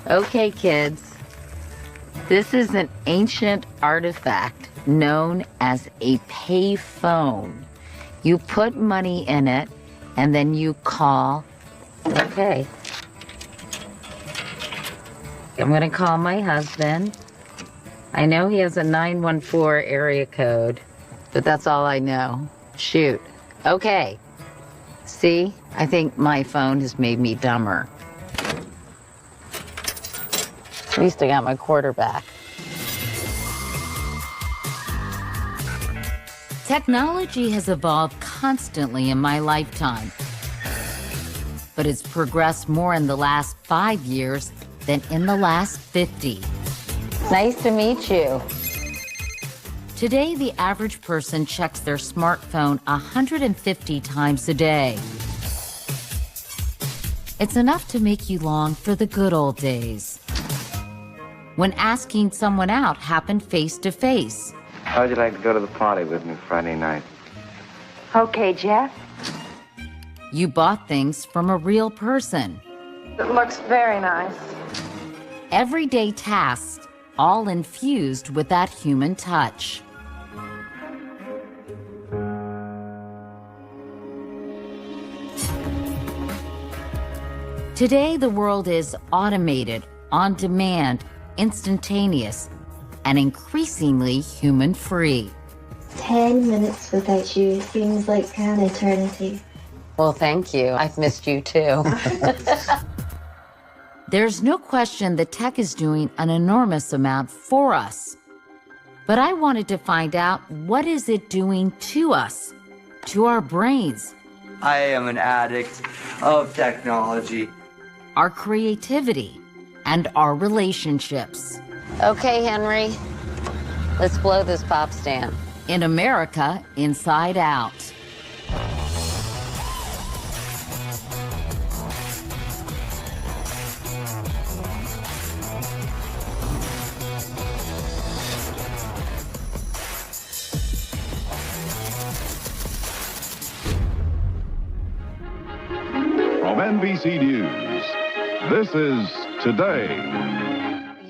Okay, kids. This is an ancient artifact known as a payphone. You put money in it, and then you call. Okay. I'm gonna call my husband. I know he has a 914 area code, but that's all I know. Shoot. Okay. See, I think my phone has made me dumber. At least I got my quarterback. Technology has evolved constantly in my lifetime, but it's progressed more in the last 5 years than in the last 50. Nice to meet you. Today, the average person checks their smartphone 150 times a day. It's enough to make you long for the good old days, when asking someone out happened face to face. How'd you like to go to the party with me Friday night? Okay, Jeff. You bought things from a real person. It looks very nice. Everyday tasks, all infused with that human touch. Today, the world is automated, on demand, instantaneous, and increasingly human-free. 10 minutes without you seems like an eternity. Well, thank you. I've missed you too. There's no question that tech is doing an enormous amount for us. But I wanted to find out, what is it doing to us, to our brains? I am an addict of technology. Our creativity, and our relationships. Okay, Henry, let's blow this pop stand. In America, Inside Out. From NBC News, this is Today.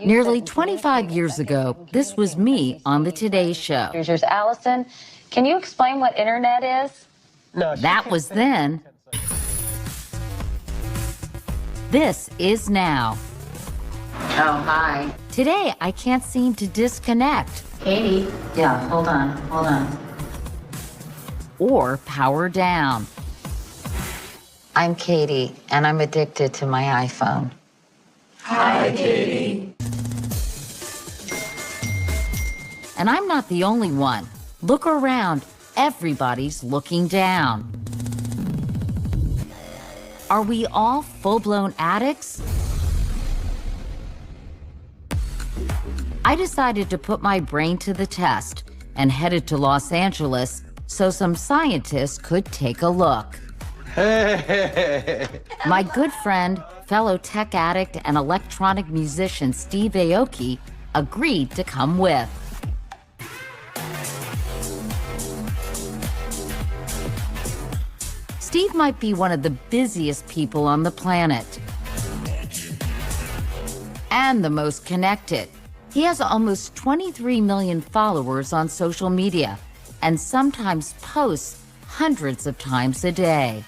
Nearly 25 years ago, this was me on the Today Show. Here's Allison. Can you explain what internet is? No, that was then. This is now. Oh, hi. Today, I can't seem to disconnect. Katie. Yeah, hold on. Or power down. I'm Katie, and I'm addicted to my iPhone. Hi, Katie. And I'm not the only one. Look around. Everybody's looking down. Are we all full-blown addicts? I decided to put my brain to the test and headed to Los Angeles so some scientists could take a look. Hey. My good friend, fellow tech addict and electronic musician Steve Aoki agreed to come with. Steve might be one of the busiest people on the planet. And the most connected. He has almost 23 million followers on social media and sometimes posts hundreds of times a day.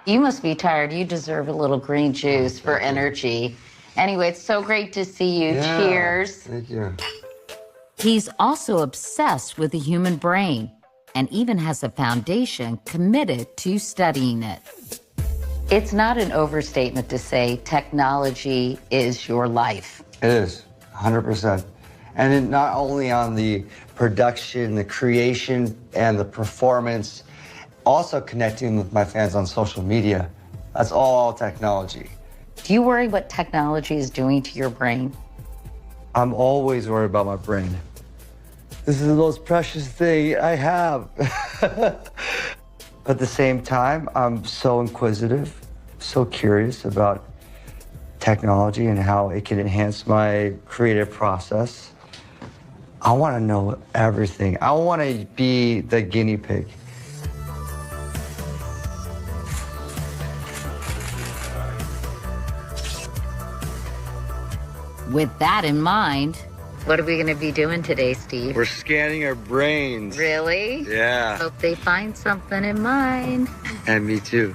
You must be tired. You deserve a little green juice for energy. Anyway, it's so great to see you. Yeah, cheers. Thank you. He's also obsessed with the human brain and even has a foundation committed to studying it. It's not an overstatement to say technology is your life. It is, 100%. And it not only on the production, the creation, and the performance, also connecting with my fans on social media. That's all technology. Do you worry what technology is doing to your brain? I'm always worried about my brain. This is the most precious thing I have. At the same time, I'm so inquisitive, so curious about technology and how it can enhance my creative process. I want to know everything. I want to be the guinea pig. With that in mind, what are we going to be doing today, Steve? We're scanning our brains. Really? Yeah. Hope they find something in mine. And me too.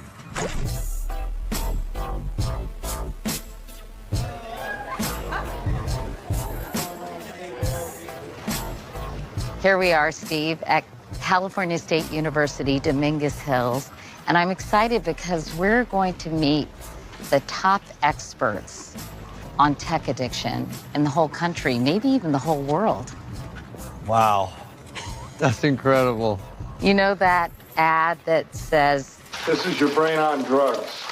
Here we are, Steve, at California State University, Dominguez Hills. And I'm excited because we're going to meet the top experts on tech addiction in the whole country, maybe even the whole world. Wow. That's incredible. You know that ad that says, "This is your brain on drugs."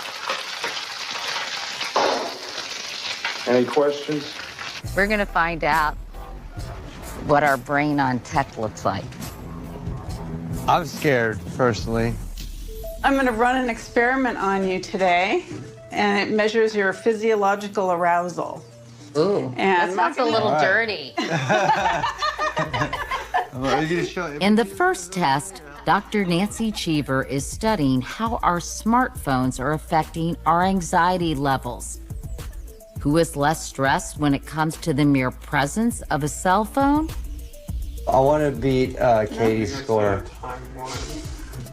Any questions? we're going to find out what our brain on tech looks like. I'm scared, personally. I'm going to run an experiment on you today, and it measures your physiological arousal. Ooh, And That sounds a little dirty. In the first test, Dr. Nancy Cheever is studying how our smartphones are affecting our anxiety levels. Who is less stressed when it comes to the mere presence of a cell phone? I want to beat Katie's score.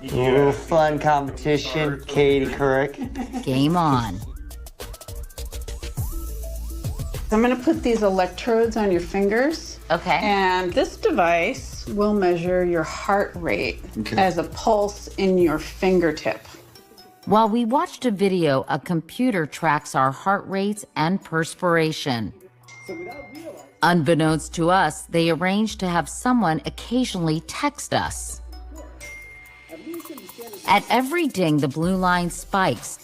A little fun competition, Katie Couric. Game on. I'm going to put these electrodes on your fingers. Okay. And this device will measure your heart rate as a pulse in your fingertip. While we watched a video, a computer tracks our heart rates and perspiration. Unbeknownst to us, they arranged to have someone occasionally text us. At every ding, the blue line spikes,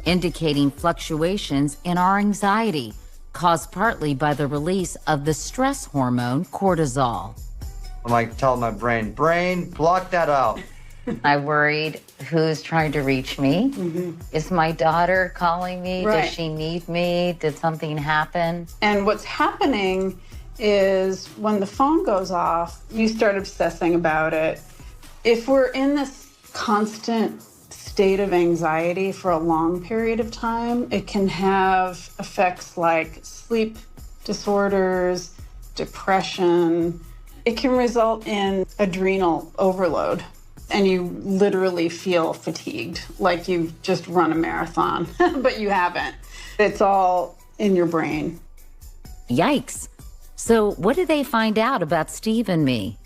indicating fluctuations in our anxiety, caused partly by the release of the stress hormone cortisol. I'm like telling my brain, block that out. I worried, who's trying to reach me? Is my daughter calling me? Right. Does she need me? Did something happen? And what's happening is when the phone goes off, you start obsessing about it. If we're in this constant state of anxiety for a long period of time, it can have effects like sleep disorders, depression. It can result in adrenal overload, and you literally feel fatigued, like you've just run a marathon, but you haven't. It's all in your brain. Yikes. So what did they find out about Steve and me?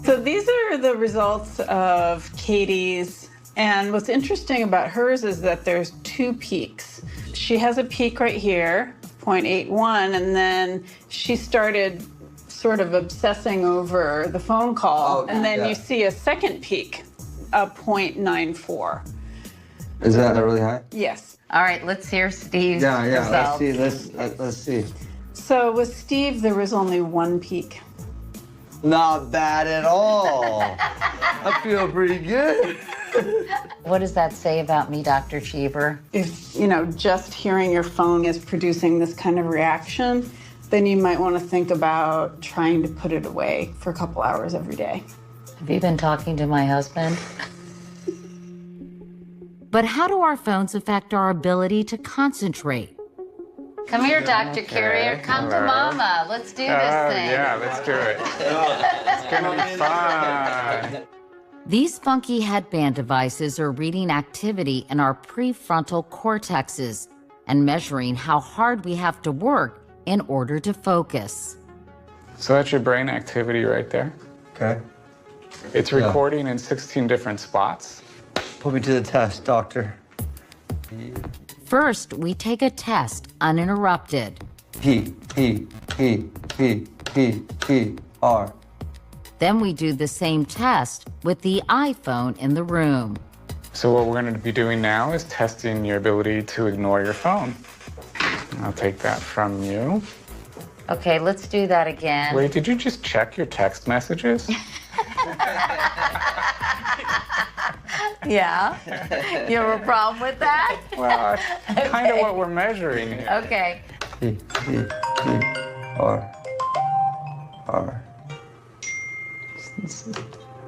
So these are the results of Katie's. And what's interesting about hers is that there's two peaks. She has a peak right here, 0.81, and then she started sort of obsessing over the phone call. And then you see a second peak, a 0.94. Is that really high? Yes. All right, let's hear Steve's Yeah. results. Let's see. So with Steve, there was only one peak. Not bad at all. I feel pretty good. What does that say about me, Dr. Cheever? If, just hearing your phone is producing this kind of reaction, then you might want to think about trying to put it away for a couple hours every day. Have you been talking to my husband? But how do our phones affect our ability to concentrate? Come here, Dr. Carrier. Come to Mama. Let's do this thing. Yeah, let's do it. It's gonna be fun. These funky headband devices are reading activity in our prefrontal cortexes and measuring how hard we have to work in order to focus. So that's your brain activity right there. Okay. It's recording in 16 different spots. Put me to the test, doctor. First, we take a test uninterrupted. P, R. Then we do the same test with the iPhone in the room. So what we're going to be doing now is testing your ability to ignore your phone. I'll take that from you. Okay, let's do that again. Wait, did you just check your text messages? Yeah. You have a problem with that? Well, that's kind of what we're measuring here. Okay. P, R.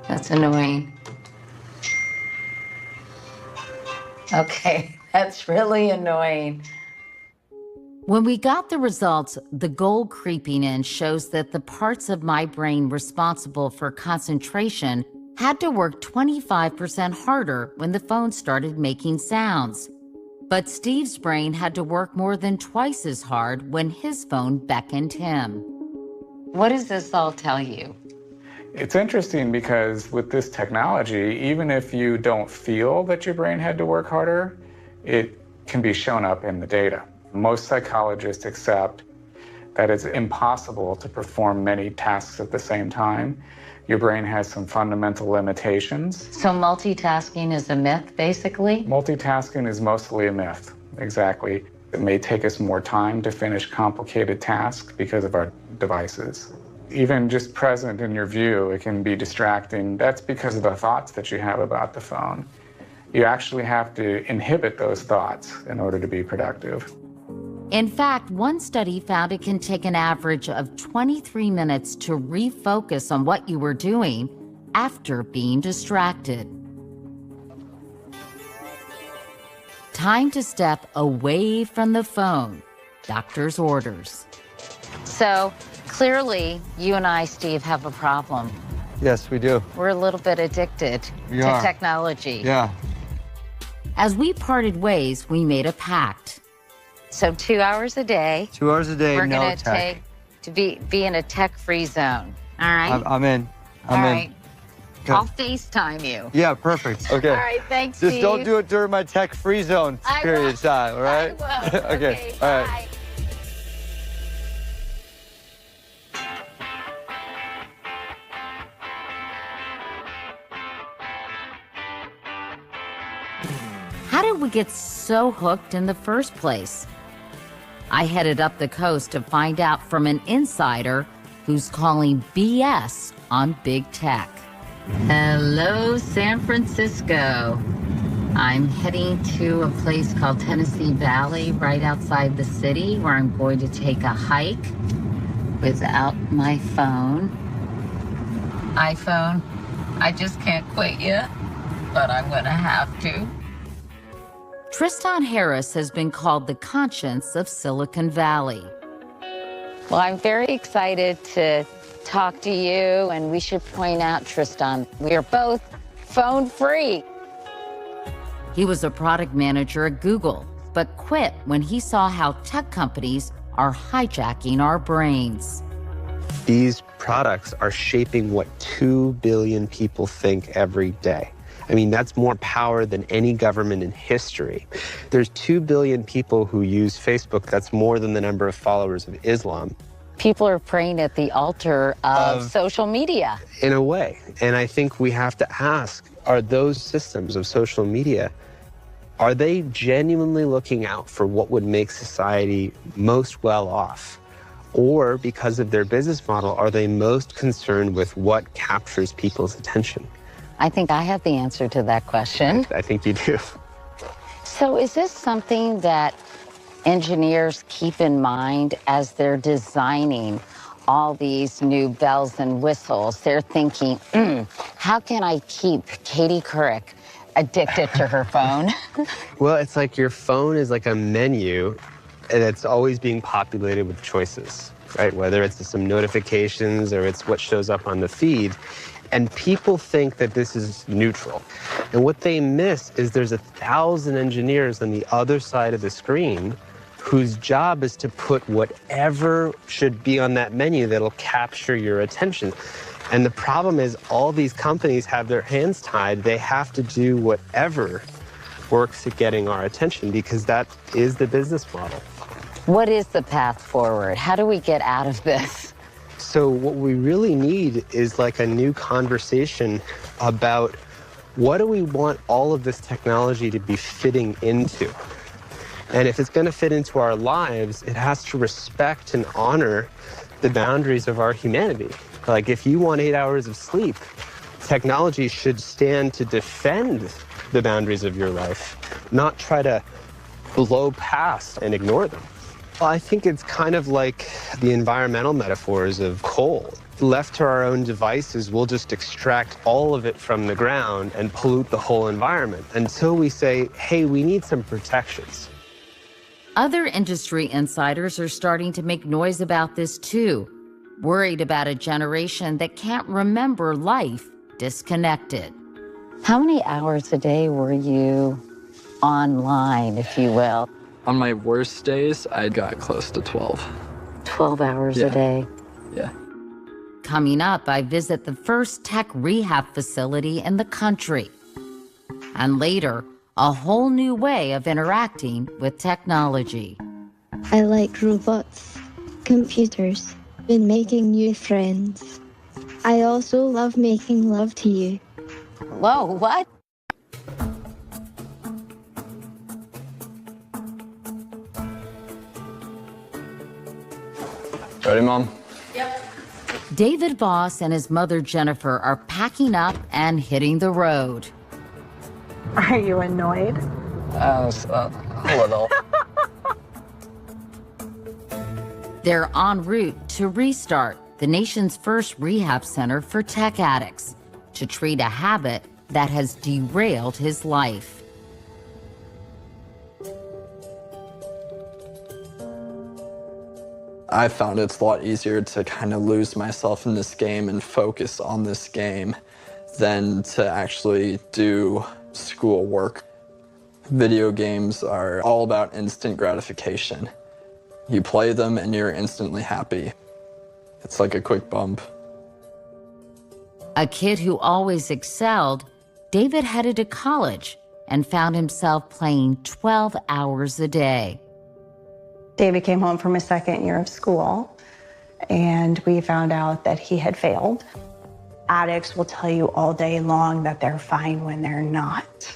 That's annoying. Okay, that's really annoying. When we got the results, the gold creeping in shows that the parts of my brain responsible for concentration had to work 25% harder when the phone started making sounds. But Steve's brain had to work more than twice as hard when his phone beckoned him. What does this all tell you? It's interesting because with this technology, even if you don't feel that your brain had to work harder, it can be shown up in the data. Most psychologists accept that it's impossible to perform many tasks at the same time. Your brain has some fundamental limitations. So multitasking is a myth, basically? Multitasking is mostly a myth, exactly. It may take us more time to finish complicated tasks because of our devices. Even just present in your view, it can be distracting. That's because of the thoughts that you have about the phone. You actually have to inhibit those thoughts in order to be productive. In fact, one study found it can take an average of 23 minutes to refocus on what you were doing after being distracted. Time to step away from the phone. Doctor's orders. So, clearly, you and I, Steve, have a problem. Yes, we do. We're a little bit addicted to technology. Yeah. As we parted ways, we made a pact. So 2 hours a day. 2 hours a day, we're no gonna tech. to be in a tech-free zone. All right? I'm in. All I'm in. right. Okay. I'll FaceTime you. Yeah, perfect. Okay. All right, thanks, Just Steve. don't do it during my tech-free zone period of time, all right? I will. Okay, all right. Bye. How did we get so hooked in the first place? I headed up the coast to find out from an insider who's calling BS on big tech. Hello, San Francisco. I'm heading to a place called Tennessee Valley right outside the city where I'm going to take a hike without my phone. iPhone, I just can't quit yet, but I'm gonna have to. Tristan Harris has been called the conscience of Silicon Valley. Well, I'm very excited to talk to you, and we should point out, Tristan, we are both phone free. He was a product manager at Google, but quit when he saw how tech companies are hijacking our brains. These products are shaping what 2 billion people think every day. I mean, that's more power than any government in history. There's 2 billion people who use Facebook. That's more than the number of followers of Islam. People are praying at the altar of social media. In a way. And I think we have to ask, are those systems of social media, are they genuinely looking out for what would make society most well off? Or because of their business model, are they most concerned with what captures people's attention? I think I have the answer to that question. I think you do. So is this something that engineers keep in mind as they're designing all these new bells and whistles? They're thinking, how can I keep Katie Couric addicted to her phone? Well, it's like your phone is like a menu, and it's always being populated with choices, right? Whether it's some notifications or it's what shows up on the feed. And people think that this is neutral. And what they miss is there's 1,000 engineers on the other side of the screen whose job is to put whatever should be on that menu that'll capture your attention. And the problem is all these companies have their hands tied. They have to do whatever works at getting our attention because that is the business model. What is the path forward? How do we get out of this? So what we really need is like a new conversation about what do we want all of this technology to be fitting into? And if it's going to fit into our lives, it has to respect and honor the boundaries of our humanity. Like if you want 8 hours of sleep, technology should stand to defend the boundaries of your life, not try to blow past and ignore them. Well, I think it's kind of like the environmental metaphors of coal. Left to our own devices, we'll just extract all of it from the ground and pollute the whole environment until we say, hey, we need some protections. Other industry insiders are starting to make noise about this too, worried about a generation that can't remember life disconnected. How many hours a day were you online, if you will? On my worst days, I got close to 12. 12 hours a day. Yeah. Coming up, I visit the first tech rehab facility in the country. And later, a whole new way of interacting with technology. I like robots, computers, and making new friends. I also love making love to you. Whoa, what? Ready, Mom? David Voss and his mother Jennifer are packing up and hitting the road. Are you annoyed? A little. They're en route to Restart, the nation's first rehab center for tech addicts, to treat a habit that has derailed his life. I found it's a lot easier to kind of lose myself in this game and focus on this game than to actually do schoolwork. Video games are all about instant gratification. You play them and you're instantly happy. It's like a quick bump. A kid who always excelled, David headed to college and found himself playing 12 hours a day. David came home from his second year of school, and we found out that he had failed. Addicts will tell you all day long that they're fine when they're not.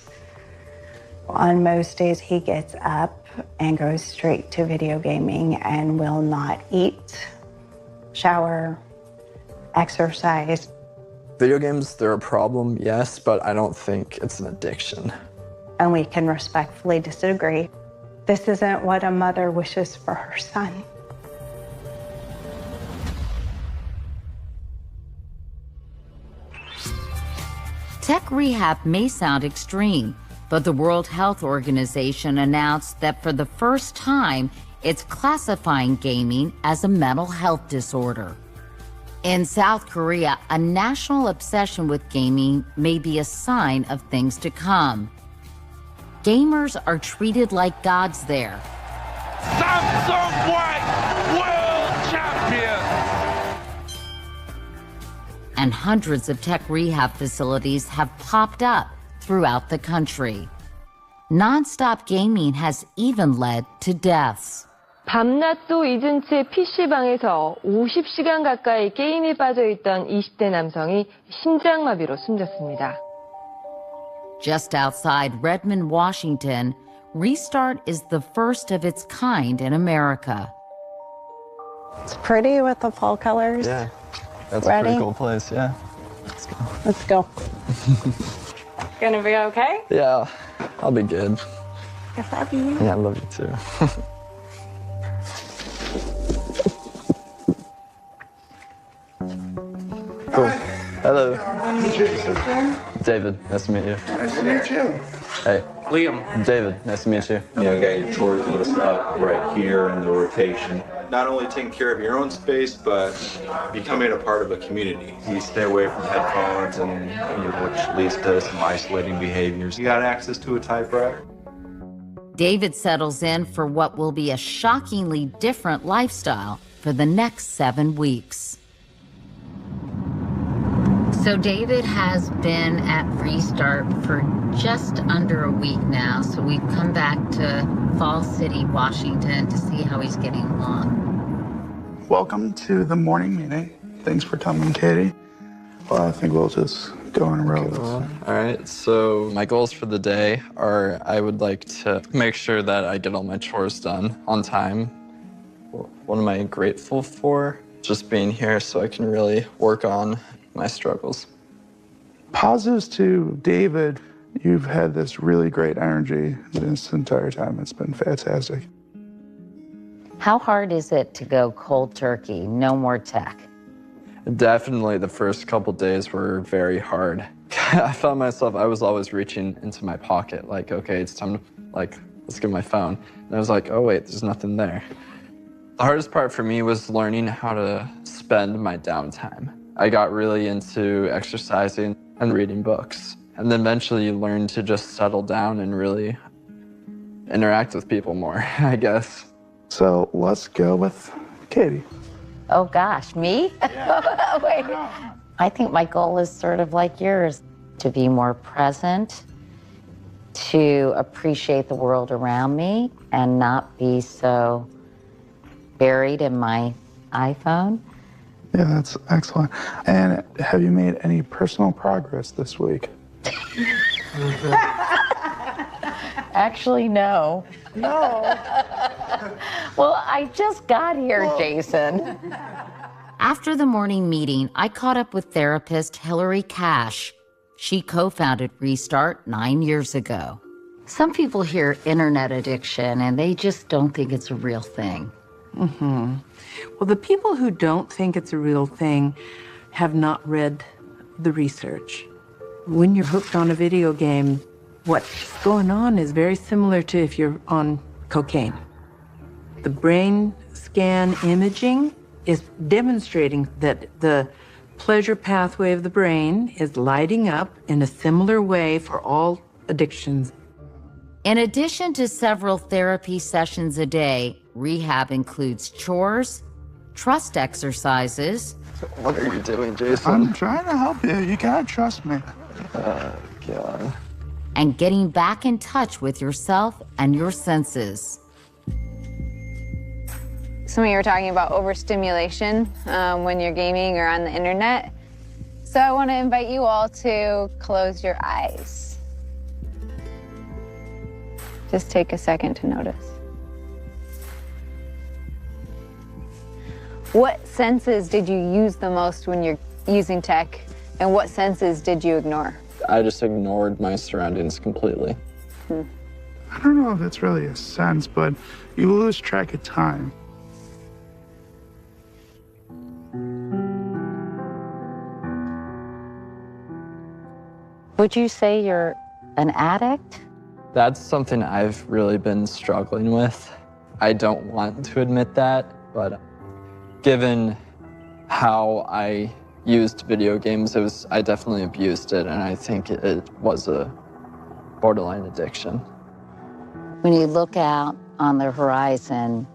On most days, he gets up and goes straight to video gaming and will not eat, shower, exercise. Video games, they're a problem, yes, but I don't think it's an addiction. And we can respectfully disagree. This isn't what a mother wishes for her son. Tech rehab may sound extreme, but the World Health Organization announced that for the first time, it's classifying gaming as a mental health disorder. In South Korea, a national obsession with gaming may be a sign of things to come. Gamers are treated like gods there. Samsung White, world champion! And hundreds of tech rehab facilities have popped up throughout the country. Non-stop gaming has even led to deaths. 밤낮도 잊은 채 PC방에서 50시간 가까이 게임에 빠져있던 20대 남성이 심장마비로 숨졌습니다. Just outside Redmond, Washington, Restart is the first of its kind in America. It's pretty with the fall colors. Yeah, that's Ready? a pretty cool place, yeah. Let's go. Gonna be okay? Yeah, I'll be good. I love you. Yeah, I love you too. Cool. Hello. David, nice to meet you. Nice to meet you. Hey. Liam. David, nice to meet you. Yeah, I got your chores list up right here in the rotation. Not only taking care of your own space, but becoming a part of a community. You stay away from headphones, and which leads to some isolating behaviors. You got access to a typewriter? David settles in for what will be a shockingly different lifestyle for the next 7 weeks. So David has been at Restart for just under a week now. So we've come back to Fall City, Washington to see how he's getting along. Welcome to the morning meeting. Thanks for coming, Katie. Well, I think we'll just go on a roll. All right, so my goals for the day are I would like to make sure that I get all my chores done on time. What am I grateful for? Just being here so I can really work on my struggles. Positives to David, you've had this really great energy this entire time. It's been fantastic. How hard is it to go cold turkey, no more tech? Definitely the first couple days were very hard. I found myself, I was always reaching into my pocket, like, okay, it's time to let's get my phone. And I was like, oh wait, there's nothing there. The hardest part for me was learning how to spend my downtime. I got really into exercising and reading books. And then eventually you learn to just settle down and really interact with people more, I guess. So let's go with Katie. Oh gosh, me? Yeah. Wait. I think my goal is sort of like yours, to be more present, to appreciate the world around me and not be so buried in my iPhone. Yeah, that's excellent. And have you made any personal progress this week? Actually, no. No. Well, I just got here, Jason. After the morning meeting, I caught up with therapist Hillary Cash. She co-founded Restart 9 years ago. Some people hear internet addiction and they just don't think it's a real thing. Mm-hmm. Well, the people who don't think it's a real thing have not read the research. When you're hooked on a video game, what's going on is very similar to if you're on cocaine. The brain scan imaging is demonstrating that the pleasure pathway of the brain is lighting up in a similar way for all addictions. In addition to several therapy sessions a day, rehab includes chores, trust exercises. What are you doing, Jason? I'm trying to help you. You gotta trust me. God. And getting back in touch with yourself and your senses. Some of you were talking about overstimulation when you're gaming or on the internet. So I want to invite you all to close your eyes. Just take a second to notice. What senses did you use the most when you're using tech, and what senses did you ignore? I just ignored my surroundings completely. I don't know if it's really a sense, but you lose track of time. Would you say you're an addict? That's something I've really been struggling with. I don't want to admit that, but given how I used video games, I definitely abused it, and I think it was a borderline addiction. When you look out on the horizon,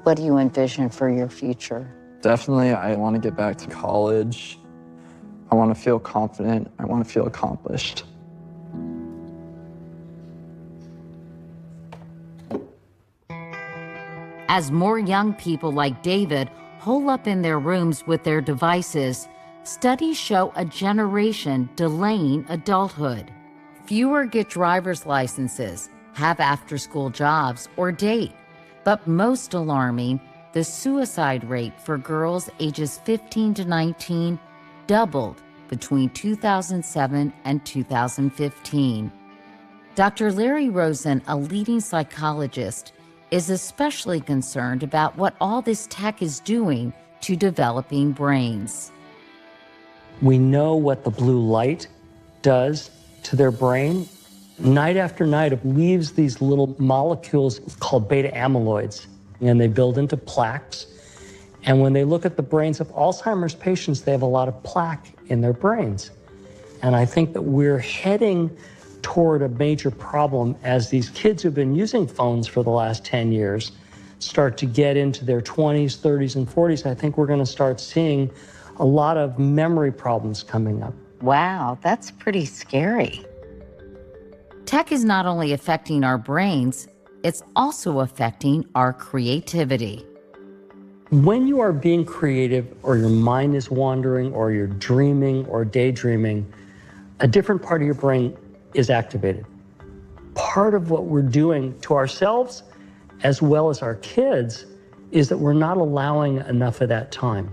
what do you envision for your future? Definitely, I want to get back to college. I want to feel confident. I want to feel accomplished. As more young people like David hole up in their rooms with their devices, studies show a generation delaying adulthood. Fewer get driver's licenses, have after-school jobs, or date. But most alarming, the suicide rate for girls ages 15 to 19 doubled between 2007 and 2015. Dr. Larry Rosen, a leading psychologist, is especially concerned about what all this tech is doing to developing brains. We know what the blue light does to their brain. Night after night, it leaves these little molecules called beta amyloids, and they build into plaques. And when they look at the brains of Alzheimer's patients, they have a lot of plaque in their brains. And I think that we're heading toward a major problem as these kids who've been using phones for the last 10 years start to get into their 20s, 30s, and 40s. I think we're going to start seeing a lot of memory problems coming up. Wow, that's pretty scary. Tech is not only affecting our brains, it's also affecting our creativity. When you are being creative, or your mind is wandering, or you're dreaming or daydreaming, a different part of your brain is activated. Part of what we're doing to ourselves, as well as our kids, is that we're not allowing enough of that time.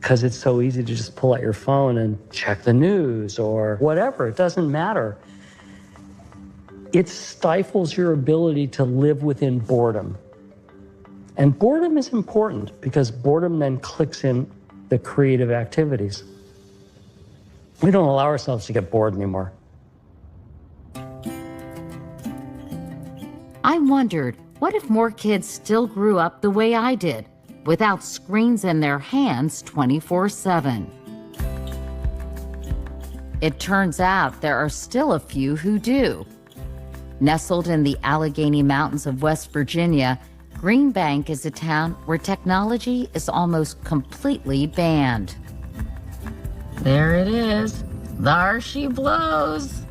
Because it's so easy to just pull out your phone and check the news or whatever, it doesn't matter. It stifles your ability to live within boredom. And boredom is important because boredom then clicks in the creative activities. We don't allow ourselves to get bored anymore. I wondered, what if more kids still grew up the way I did, without screens in their hands 24/7? It turns out there are still a few who do. Nestled in the Allegheny Mountains of West Virginia, Green Bank is a town where technology is almost completely banned. There it is. There she blows.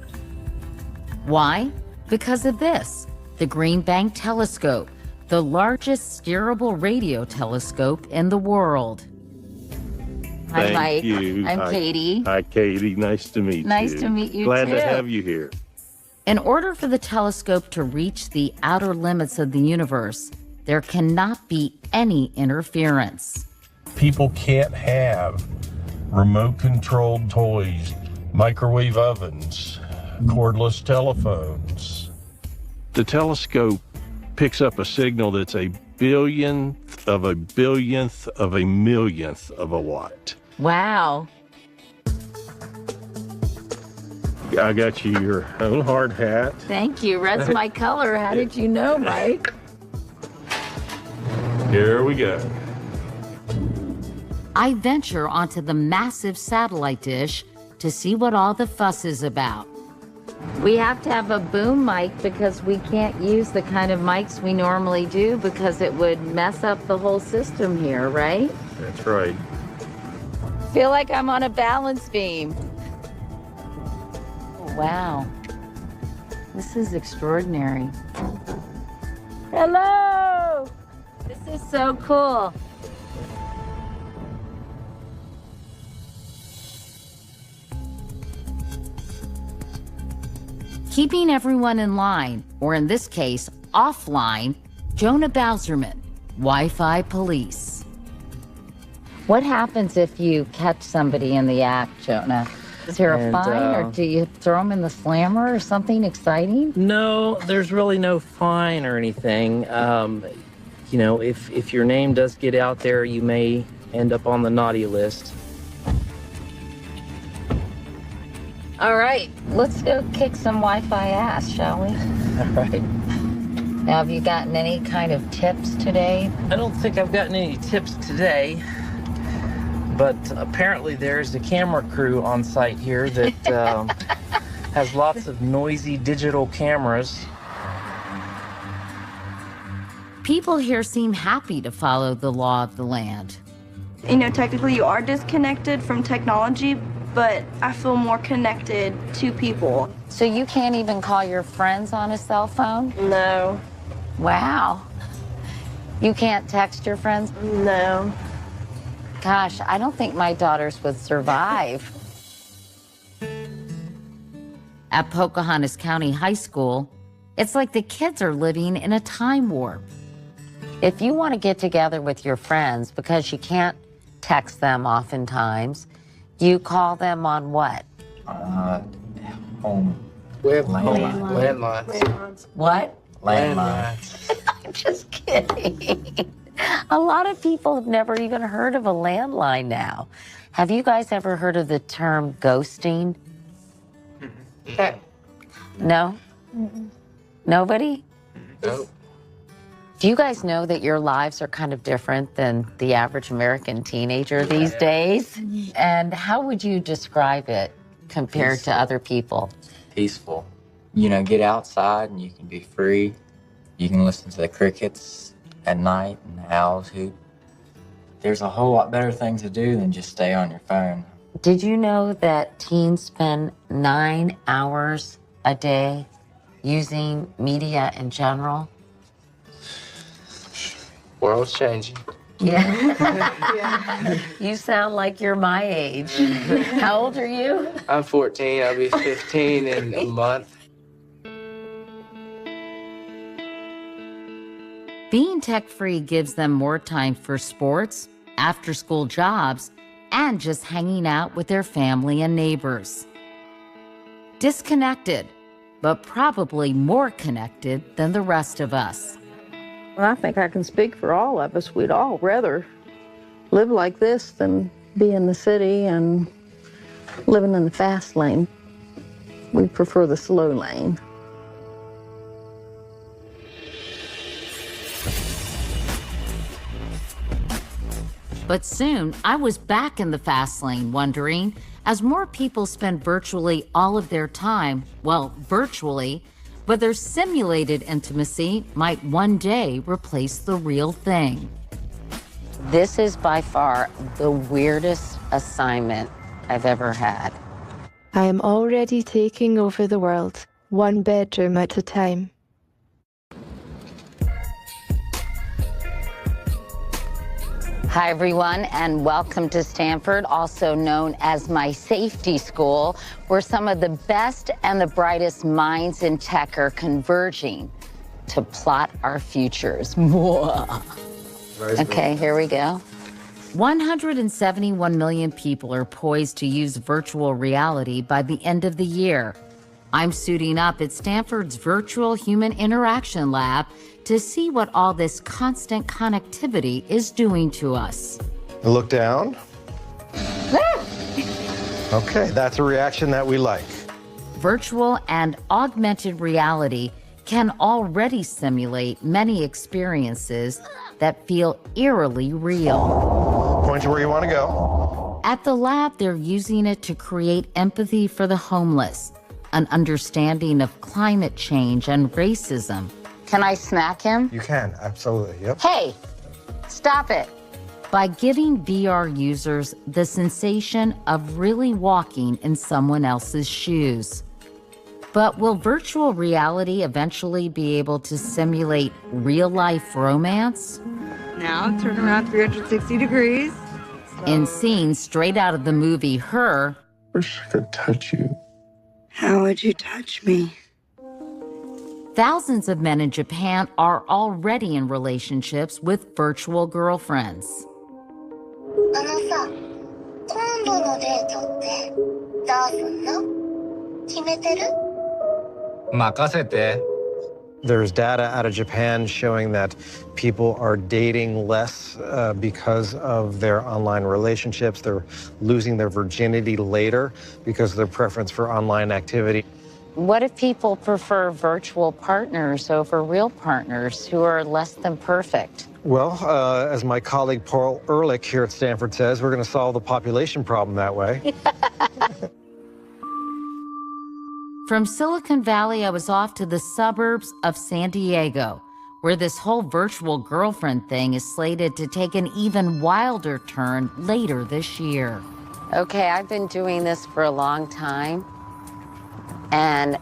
Why? Because of this, the Green Bank Telescope, the largest steerable radio telescope in the world. Hi, Thank Mike. you. I'm Katie. Hi, Katie. Nice to meet you. Nice to meet you, Glad too. to have you here. In order for the telescope to reach the outer limits of the universe, there cannot be any interference. People can't have remote-controlled toys, microwave ovens, cordless telephones. The telescope picks up a signal that's a billionth of a billionth of a millionth of a watt. Wow. I got you your own hard hat. Thank you. Red's my color. How did you know, Mike? Here we go. I venture onto the massive satellite dish to see what all the fuss is about. We have to have a boom mic because we can't use the kind of mics we normally do because it would mess up the whole system here, right? That's right. Feel like I'm on a balance beam. Oh, wow. This is extraordinary. Hello! This is so cool. Keeping everyone in line, or in this case, offline, Jonah Bowserman, Wi-Fi police. What happens if you catch somebody in the act, Jonah? Is there a fine, or do you throw them in the slammer or something exciting? No, there's really no fine or anything. You know, if your name does get out there, you may end up on the naughty list. All right, let's go kick some Wi-Fi ass, shall we? All right. Now, have you gotten any kind of tips today? I don't think I've gotten any tips today, but apparently there's a camera crew on site here that has lots of noisy digital cameras. People here seem happy to follow the law of the land. You know, technically you are disconnected from technology, but I feel more connected to people. So you can't even call your friends on a cell phone? No. Wow. You can't text your friends? No. Gosh, I don't think my daughters would survive. At Pocahontas County High School, it's like the kids are living in a time warp. If you want to get together with your friends, because you can't text them oftentimes, you call them on what? Home. Landlines. What? Landlines. I'm just kidding. A lot of people have never even heard of a landline now. Have you guys ever heard of the term ghosting? No? Nobody? Nope. Do you guys know that your lives are kind of different than the average American teenager these days? And how would you describe it compared to other people? Peaceful. You know, get outside and you can be free. You can listen to the crickets at night and the owls hoot. There's a whole lot better things to do than just stay on your phone. Did you know that teens spend 9 hours a day using media in general? World's changing. Yeah. You sound like you're my age. How old are you? I'm 14. I'll be 15 in a month. Being tech-free gives them more time for sports, after-school jobs, and just hanging out with their family and neighbors. Disconnected, but probably more connected than the rest of us. Well, I think I can speak for all of us. We'd all rather live like this than be in the city and living in the fast lane. We prefer the slow lane. But soon, I was back in the fast lane wondering, as more people spend virtually all of their time, well, virtually, whether simulated intimacy might one day replace the real thing. This is by far the weirdest assignment I've ever had. I am already taking over the world, one bedroom at a time. Hi, everyone, and welcome to Stanford, also known as my safety school, where some of the best and the brightest minds in tech are converging to plot our futures. Okay, here we go. 171 million people are poised to use virtual reality by the end of the year. I'm suiting up at Stanford's Virtual Human Interaction Lab to see what all this constant connectivity is doing to us. Look down. Okay, that's a reaction that we like. Virtual and augmented reality can already simulate many experiences that feel eerily real. Point to where you want to go. At the lab, they're using it to create empathy for the homeless, an understanding of climate change and racism. Can I smack him? You can, absolutely, yep. Hey, stop it. By giving VR users the sensation of really walking in someone else's shoes. But will virtual reality eventually be able to simulate real-life romance? Now turn around 360 degrees. In scenes straight out of the movie Her, Wish I could touch you. How would you touch me? thousands of men in Japan are already in relationships with virtual girlfriends. There's data out of Japan showing that people are dating less because of their online relationships. They're losing their virginity later because of their preference for online activity. What if people prefer virtual partners over real partners who are less than perfect? Well, as my colleague Paul Ehrlich here at Stanford says, we're going to solve the population problem that way. From Silicon Valley, I was off to the suburbs of San Diego, where this whole virtual girlfriend thing is slated to take an even wilder turn later this year. Okay, I've been doing this for a long time, and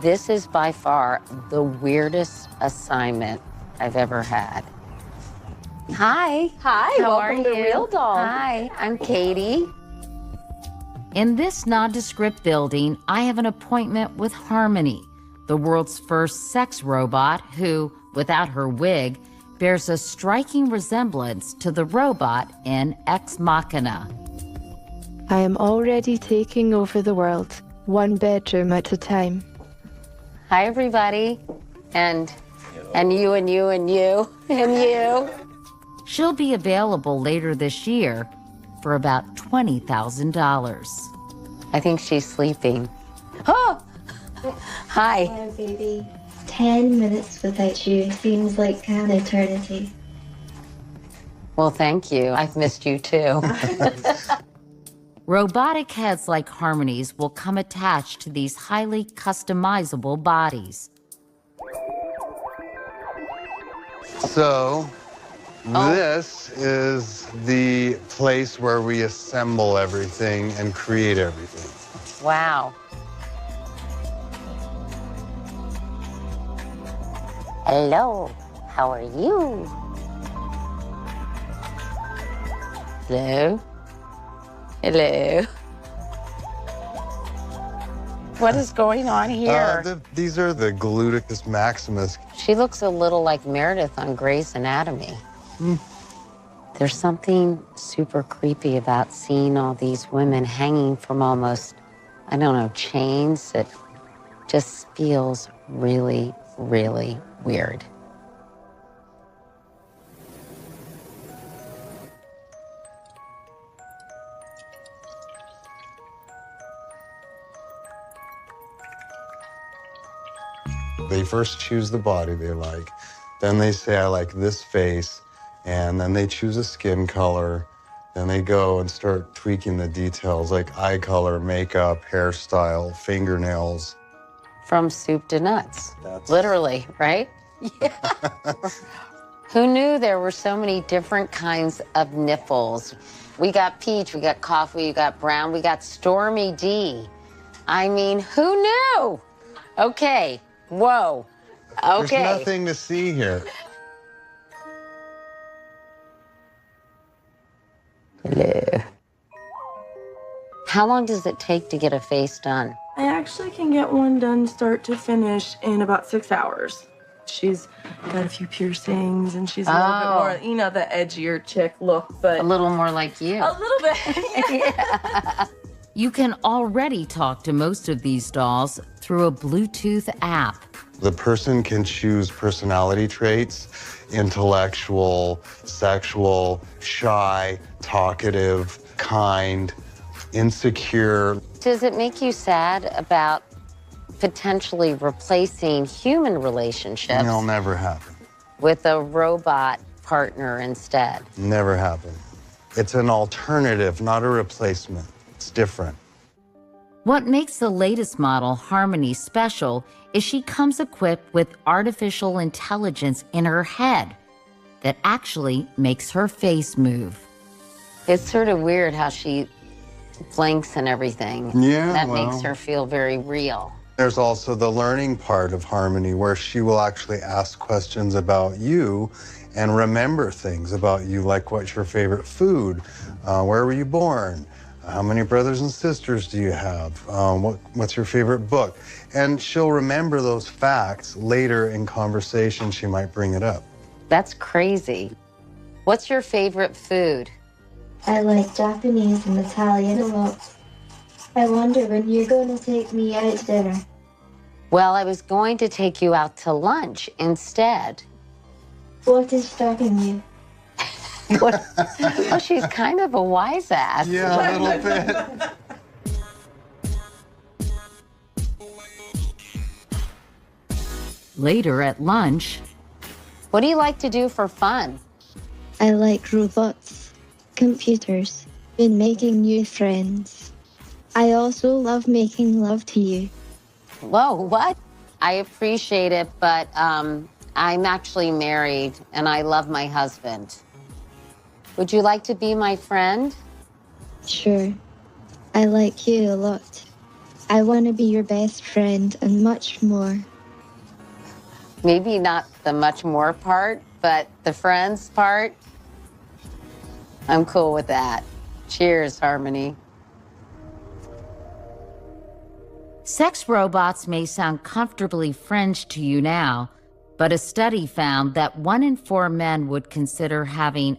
this is by far the weirdest assignment I've ever had. Hi. Hi, How welcome are to you? Real Dog. Hi, I'm Katie. In this nondescript building, I have an appointment with Harmony, the world's first sex robot who, without her wig, bears a striking resemblance to the robot in Ex Machina. I am already taking over the world, one bedroom at a time. Hi, everybody. And you and you and you and you. She'll be available later this year for about $20,000. I think she's sleeping. Oh! Hi. Hello, baby. 10 minutes without you seems like an eternity. Well, thank you. I've missed you too. Robotic heads like Harmony's will come attached to these highly customizable bodies. So, this is the place where we assemble everything and create everything. Wow. Hello, how are you? Hello? Hello? What is going on here? These are the gluteus maximus. She looks a little like Meredith on Grey's Anatomy. There's something super creepy about seeing all these women hanging from almost, I don't know, chains. It just feels really, really weird. They first choose the body they like, then they say, I like this face, and then they choose a skin color, Then they go and start tweaking the details like eye color, makeup, hairstyle, fingernails. From soup to nuts. Literally, right? Yeah. Who knew there were so many different kinds of nipples? We got peach, we got coffee, we got brown, we got Stormy D. I mean, who knew? Okay, whoa, okay. There's nothing to see here. Hello. How long does it take to get a face done? I actually can get one done start to finish in about 6 hours. She's got a few piercings and she's a little bit more, you know, the edgier chick look, but... A little more like you. A little bit, yeah. You can already talk to most of these dolls through a Bluetooth app. The person can choose personality traits, intellectual, sexual, shy, talkative, kind, insecure. Does it make you sad about potentially replacing human relationships It'll never happen. with a robot partner instead? Never happen. It's an alternative, not a replacement. It's different. What makes the latest model, Harmony, special is she comes equipped with artificial intelligence in her head that actually makes her face move. It's sort of weird how she blinks and everything. Yeah, That well. makes her feel very real. There's also the learning part of Harmony where she will actually ask questions about you and remember things about you, like what's your favorite food? Where were you born? How many brothers and sisters do you have? What's your favorite book? And she'll remember those facts later in conversation. She might bring it up. That's crazy. What's your favorite food? I like Japanese and Italian a lot. I wonder when you're going to take me out to dinner. Well, I was going to take you out to lunch instead. What is stopping you? Well, she's kind of a wise ass. Yeah, a little bit. Later at lunch, what do you like to do for fun? I like robots, computers, and making new friends. I also love making love to you. Whoa, what? I appreciate it, but I'm actually married and I love my husband. Would you like to be my friend? Sure. I like you a lot. I want to be your best friend and much more. Maybe not the much more part, but the friends part. I'm cool with that. Cheers, Harmony. sex robots may sound comfortably fringe to you now, but a study found that 1 in 4 men would consider having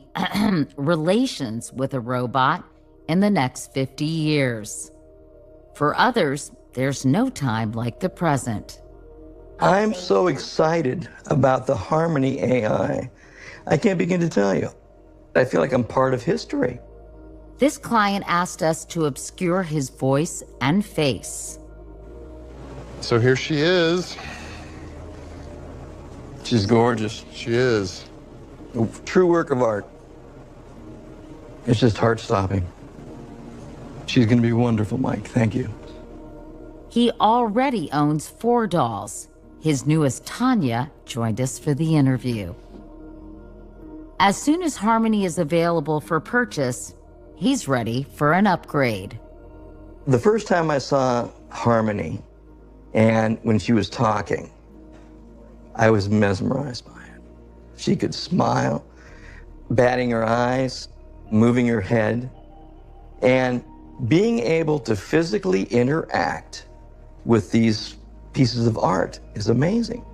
relations with a robot in the next 50 years. For others, there's no time like the present. I'm so excited about the Harmony AI. I can't begin to tell you. I feel like I'm part of history. This client asked us to obscure his voice and face. So here she is. She's gorgeous. She is. A true work of art. It's just heart-stopping. She's going to be wonderful, Mike. Thank you. He already owns 4 dolls. His newest, Tanya, joined us for the interview. As soon as Harmony is available for purchase, he's ready for an upgrade. The first time I saw Harmony, and when she was talking, I was mesmerized by it. She could smile, batting her eyes, moving her head, and being able to physically interact with these pieces of art is amazing.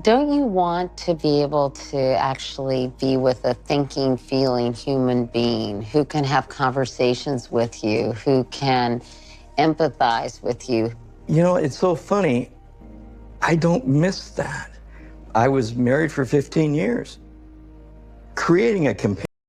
Don't you want to be able to actually be with a thinking, feeling human being who can have conversations with you, who can empathize with you? You know, it's so funny. I don't miss that. I was married for 15 years. Creating a companion